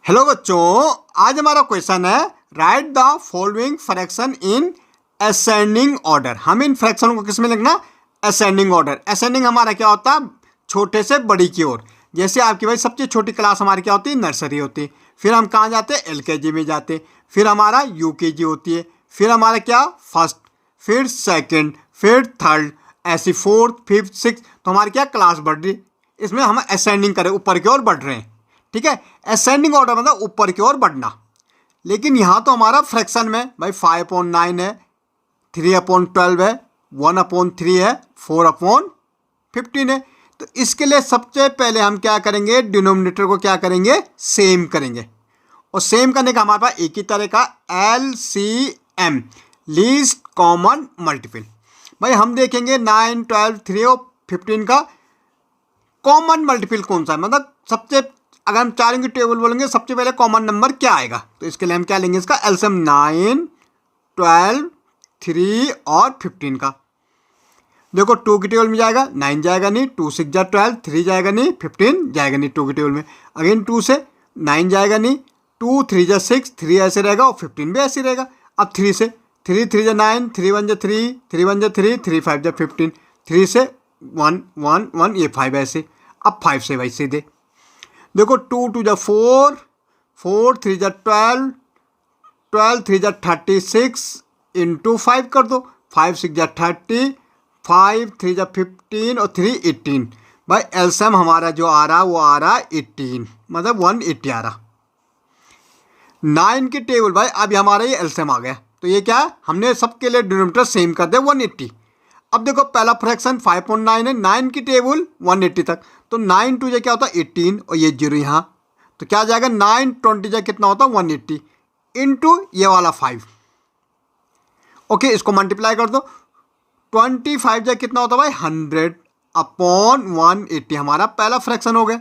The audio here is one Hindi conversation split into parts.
हेलो बच्चों, आज हमारा क्वेश्चन है right the following fraction in ascending order. हम इन फ्रैक्शन को किस में लिखना? Ascending order. असेंडिंग हमारा क्या होता है? छोटे से बड़ी की ओर। जैसे आपकी भाई सबसे छोटी क्लास हमारी क्या होती है? नर्सरी होती है। फिर हम कहाँ जाते हैं? एलकेजी में जाते हैं। फिर हमारा यूकेजी होती है। फिर हमारा क्या? फर्स्ट, फिर सेकंड, फिर थर्ड, ऐसी फोर्थ, फिफ्थ, सिक्स। तो हमारी क्या क्लास बढ़ रही? इसमें हम असेंडिंग करें, ऊपर की ओर बढ़ रहे हैं। ठीक है, असेंडिंग ऑर्डर मतलब ऊपर की ओर बढ़ना। लेकिन यहाँ तो हमारा फ्रैक्शन में भाई 5/9 है, 3/12 है, 1/3 है, 4/15 है। तो इसके लिए सबसे पहले हम क्या करेंगे? डिनोमिनेटर को क्या करेंगे? सेम करेंगे। और सेम करने का हमारे पास एक ही तरह का LCM, लीस्ट कॉमन मल्टीपल। भाई हम देखेंगे 9, 12, 3 और 15 का कॉमन मल्टीपल कौन सा है, मतलब सबसे, अगर हम चारों की टेबल बोलेंगे सबसे पहले कॉमन नंबर क्या आएगा। तो इसके लिए हम क्या लेंगे? इसका एलसीएम 9, 12, 3 और 15 का। देखो 2 की टेबल में जाएगा, 9 जाएगा नहीं, 2 6 जा 12, 3 जाएगा नहीं, 15 जाएगा नहीं 2 की टेबल में। अगेन 2 से 9 जाएगा नहीं, 2 3 जा 6, 3 ऐसे रहेगा और 15 भी ऐसे रहेगा। अब 3 से 3 3 जा 9, 3 1 जा 3, 3 1 जा 3, 3 5 जा 15, 3 से 1 1 1, ये 5 ऐसे। अब 5 से भाई सीधे देखो 2 2 जा 4, 4 3 जा 12, 12 3 जा 36 इंटू 5 कर दो, 5 6 जा 30, 5 3 जा 15 और 3 18। भाई एलसीएम हमारा जो आ रहा वो आ रहा 18, मतलब 180 आ रहा। 9 की टेबल भाई अभी हमारा ये एलसीएम आ गया। तो ये क्या है? हमने सबके लिए डिनोमिनेटर सेम कर दिया 180। अब देखो पहला फ्रैक्शन 5/9 है, 9 की टेबल 180 तक। तो 9 2 जा क्या होता है? 18 और ये 0 यहाँ। तो क्या जाएगा? 9 20 जा कितना होता है? 180 इंटू ये वाला 5। ओके, इसको मल्टीप्लाई कर दो। 25 जा कितना होता है भाई? 100/180 हमारा पहला फ्रैक्शन हो गया।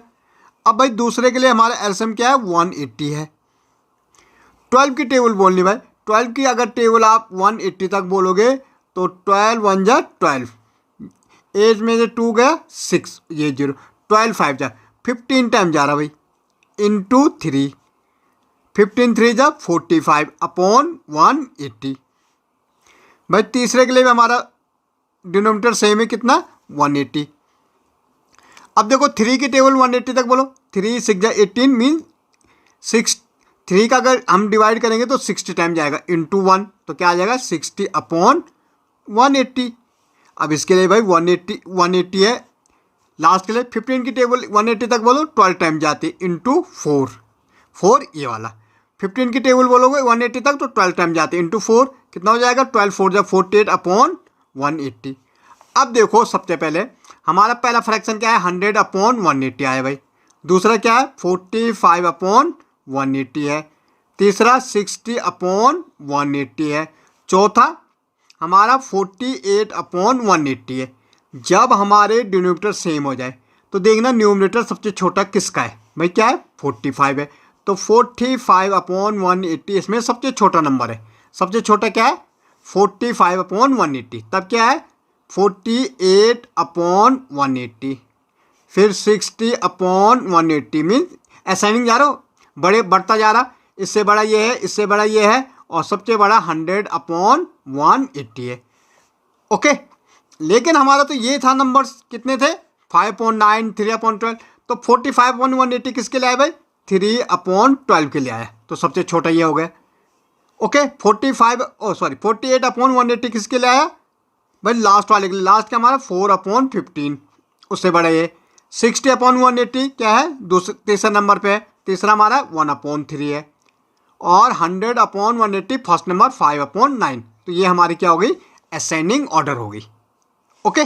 अब भाई दूसरे के लिए हमारा एलसीएम क्या है? 180 है। 12 की टेबल बोलनी भाई, 12 की अगर टेबल आप 180 तक बोलोगे तो 12 1 जा 12, एज में से 2 गया 6, ये 0, 12 5 जा 15 टाइम जा रहा भाई इंटू 3, 15 3 जा 45/180। भाई तीसरे के लिए भी हमारा डिनोमिनेटर सेम है, कितना? 180। अब देखो 3 की टेबल 180 तक बोलो, 3 6 जा 18 मीन 6, 3 का अगर हम डिवाइड करेंगे तो 60 टाइम जाएगा इंटू 1, तो क्या आ जाएगा? 60/180। अब इसके लिए भाई 180 है। लास्ट के लिए 15 की टेबल 180 तक बोलो, 12 टाइम जाती इंटू 4, 4 ये वाला। 15 की टेबल बोलोगे 180 तक तो 12 टाइम जाते इंटू 4, कितना हो जाएगा? 12 4 जा 48/180। अब देखो सबसे पहले हमारा पहला फ्रैक्शन क्या है? 100/180 आया भाई। दूसरा क्या है? 45/180 है। तीसरा 60/180 है। चौथा हमारा 48/180 है। जब हमारे डिनोमिनेटर सेम हो जाए तो देखना न्यूमरेटर सबसे छोटा किसका है भाई? क्या है? 45 है। तो 45/180 इसमें सबसे छोटा नंबर है। सबसे छोटा क्या है? 45/180। तब क्या है? 48/180, फिर 60/180 मीन्स असाइनिंग जा रहा हो, बड़े बढ़ता जा रहा। इससे बड़ा ये है, इससे बड़ा ये है, और सबसे बड़ा 100/180 है। ओके, लेकिन हमारा तो ये था, नंबर्स कितने थे? 5/9, 3/12। तो 45/180 किसके लिए आया भाई? 3/12 के लिए आया। तो सबसे छोटा ये हो गया। ओके, 48/180 किसके लिए आया भाई? लास्ट वाले के लिए। लास्ट का हमारा 4/15, उससे बड़ा ये। 60/180 क्या है? तीसरा नंबर पे है। तीसरा हमारा 1/3 है। और 100/180 फर्स्ट नंबर 5/9। तो ये हमारी क्या हो गई? असेंडिंग ऑर्डर हो गई। ओके।